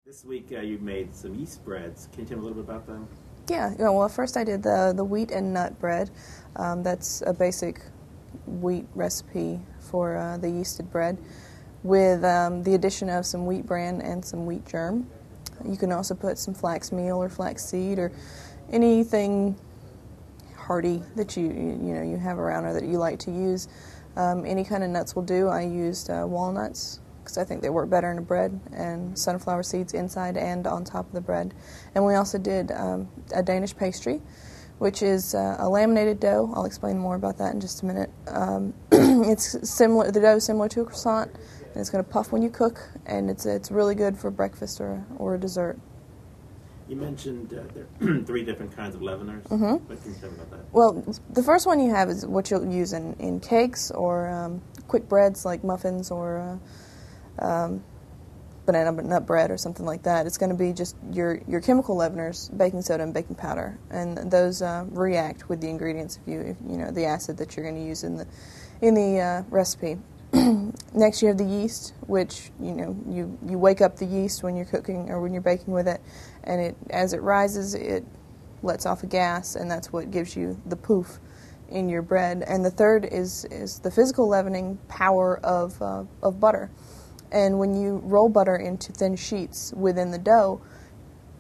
This week you made some yeast breads. Can you tell me a little bit about them? Yeah, well, first I did the wheat and nut bread. That's a basic wheat recipe for the yeasted bread with the addition of some wheat bran and some wheat germ. You can also put some flax meal or flax seed or anything hearty that you have around or that you like to use. Any kind of nuts will do. I used walnuts because I think they work better in a bread, and sunflower seeds inside and on top of the bread. And we also did a Danish pastry, which is a laminated dough. I'll explain more about that in just a minute. It's similar. The dough is similar to a croissant, and it's going to puff when you cook, and it's really good for breakfast or a dessert. You mentioned there are 3 different kinds of leaveners. Mm-hmm. What can you tell me about that? Well, the first one you have is what you'll use in cakes or quick breads like muffins or banana nut bread or something like that. It's going to be just your chemical leaveners, baking soda and baking powder, and those react with the ingredients if you know the acid that you're going to use in the recipe. Next, you have the yeast, which you wake up the yeast when you're cooking or when you're baking with it, and as it rises, it lets off a gas, and that's what gives you the poof in your bread. And the third is the physical leavening power of butter. And when you roll butter into thin sheets within the dough,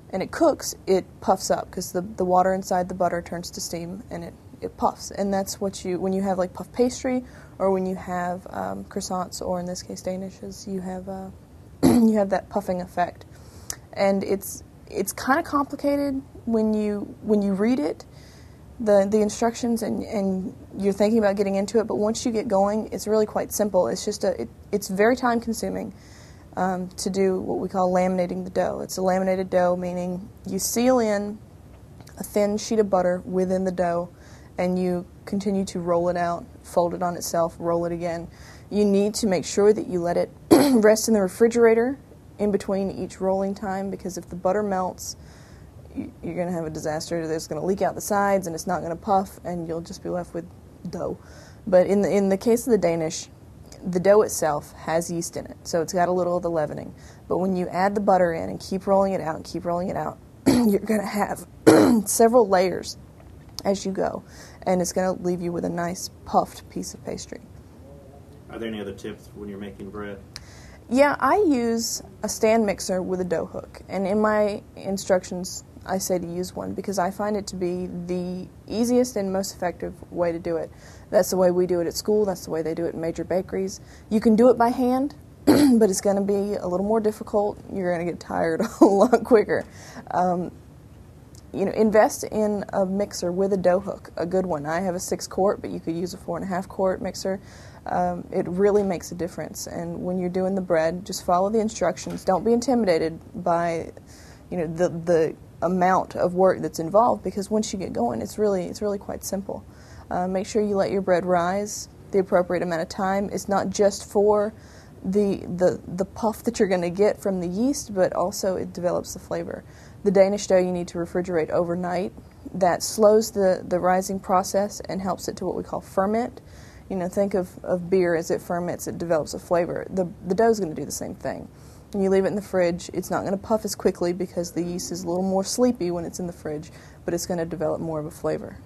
and it cooks, it puffs up because the water inside the butter turns to steam, and it puffs. And that's what when you have like puff pastry, or when you have croissants, or in this case Danishes, you have you have that puffing effect. And it's kind of complicated when you read it, the instructions, and you're thinking about getting into it. But once you get going, it's really quite simple. It's just it's very time consuming to do what we call laminating the dough. It's a laminated dough, meaning you seal in a thin sheet of butter within the dough, and you continue to roll it out, fold it on itself, roll it again. You need to make sure that you let it rest in the refrigerator in between each rolling time, because if the butter melts, you're going to have a disaster. It's going to leak out the sides, and it's not going to puff, and you'll just be left with dough. But in the case of the Danish, the dough itself has yeast in it, so it's got a little of the leavening. But when you add the butter in and keep rolling it out and keep rolling it out, you're going to have several layers as you go, and it's going to leave you with a nice puffed piece of pastry. Are there any other tips when you're making bread? Yeah, I use a stand mixer with a dough hook, and in my instructions I say to use one because I find it to be the easiest and most effective way to do it. That's the way we do it at school. That's the way they do it in major bakeries. You can do it by hand, but it's going to be a little more difficult. You're going to get tired a lot quicker. Invest in a mixer with a dough hook, a good one. I have a 6-quart, but you could use a 4.5-quart mixer. It really makes a difference. And when you're doing the bread, just follow the instructions. Don't be intimidated by, the amount of work that's involved, because once you get going, it's really quite simple. Make sure you let your bread rise the appropriate amount of time. It's not just for the puff that you're going to get from the yeast, but also it develops the flavor. The Danish dough you need to refrigerate overnight. That slows the rising process and helps it to what we call ferment. Think of beer as it ferments, it develops a flavor. The dough is going to do the same thing. When you leave it in the fridge, it's not going to puff as quickly because the yeast is a little more sleepy when it's in the fridge, but it's going to develop more of a flavor.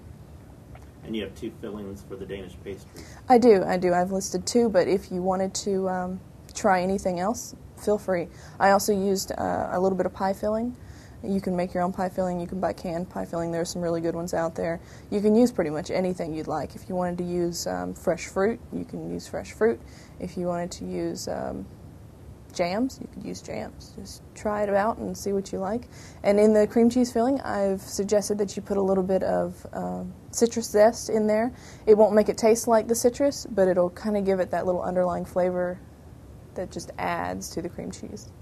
And you have 2 fillings for the Danish pastry. I do. I've listed 2, but if you wanted to try anything else, feel free. I also used a little bit of pie filling. You can make your own pie filling. You can buy canned pie filling. There are some really good ones out there. You can use pretty much anything you'd like. If you wanted to use fresh fruit, you can use fresh fruit. If you wanted to use jams, you could use jams. Just try it out and see what you like. And in the cream cheese filling, I've suggested that you put a little bit of citrus zest in there. It won't make it taste like the citrus, but it'll kind of give it that little underlying flavor that just adds to the cream cheese.